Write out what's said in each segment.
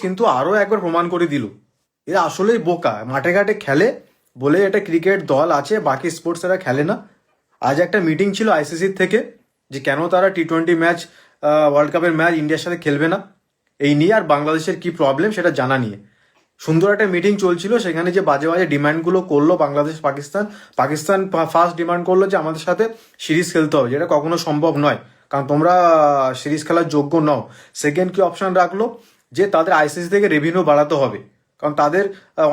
কিন্তু আরও একবার প্রমাণ করে দিল এরা আসলেই বোকা। মাঠে ঘাটে খেলে বলে এটা ক্রিকেট দল আছে, বাকি স্পোর্টস এরা খেলে না। আজ একটা মিটিং ছিল আইসিসির থেকে যে কেন তারা টি-20 ম্যাচ, ওয়ার্ল্ড কাপের ম্যাচ ইন্ডিয়ার সাথে খেলবে না, এই নিয়ে আর বাংলাদেশের কি প্রবলেম সেটা জানা নিয়ে সুন্দর একটা মিটিং চলছিল। সেখানে যে বাজে বাজে ডিমান্ডগুলো করলো বাংলাদেশ পাকিস্তান, পাকিস্তান ফার্স্ট ডিমান্ড করলো যে আমাদের সাথে সিরিজ খেলতে হবে, যেটা কখনো সম্ভব নয়, কারণ তোমরা সিরিজ খেলার যোগ্য নও। সেকেন্ড কি অপশন রাখলো যে তাদের আইসিসি থেকে রেভিনিউ বাড়াতে হবে, কারণ তাদের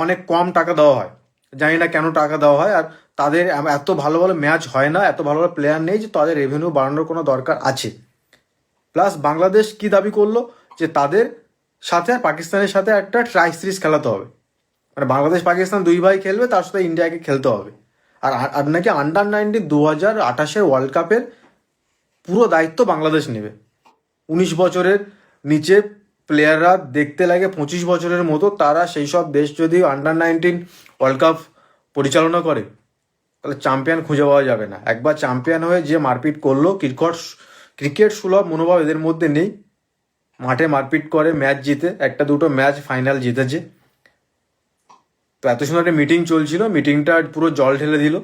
অনেক কম টাকা দেওয়া হয়, জানি না কেন টাকা দেওয়া হয়, আর তাদের এত ভালো ভালো ম্যাচ হয় না, এত ভালো ভালো প্লেয়ার নেই যে তাদের রেভিনিউ বাড়ানোর কোনো দরকার আছে। প্লাস বাংলাদেশ কি দাবি করলো যে তাদের সাথে পাকিস্তানের সাথে একটা ট্রাই সিরিজ খেলাতে হবে, মানে বাংলাদেশ পাকিস্তান দুই ভাই খেলবে, তার সাথে ইন্ডিয়াকে খেলতে হবে। আর আর নাকি আন্ডার 19 2028 ওয়ার্ল্ড কাপের পুরো দায়িত্ব বাংলাদেশ নেবে। 19 বছরের নিচে প্লেয়াররা দেখতে লাগে 25 বছরের মতো, তারা সেই সব দেশ যদি আন্ডার 19 ওয়ার্ল্ড কাপ পরিচালনা করে তাহলে চ্যাম্পিয়ন খুঁজে পাওয়া যাবে না। একবার চ্যাম্পিয়ন হয়ে যে মারপিট করলো, ক্রিকেট সুলভ মনোভাব এদের মধ্যে নেই। মাঠে মারপিট করে ম্যাচ জিতে, একটা দুটো ম্যাচ ফাইনাল জিতেছে। তো এত সুন্দর একটা মিটিং চলছিল, মিটিংটা পুরো জল ঢেলে দিল।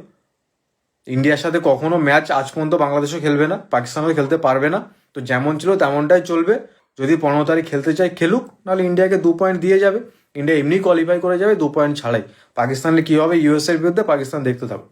ইন্ডিয়ার সাথে কখনো ম্যাচ আজ পর্যন্ত বাংলাদেশও খেলবে না, পাকিস্তানও খেলতে পারবে না। তো যেমন ছিল তেমনটাই চলবে। যদি 15 তারিখ খেলতে চাই খেলুক, নাহলে ইন্ডিয়াকে 2 পয়েন্ট দিয়ে যাবে। ইন্ডিয়া এমনি কোয়ালিফাই করে যাবে 2 পয়েন্ট ছাড়াই। পাকিস্তানের কী হবে ইউএসএর বিরুদ্ধে, পাকিস্তান দেখতে থাকো।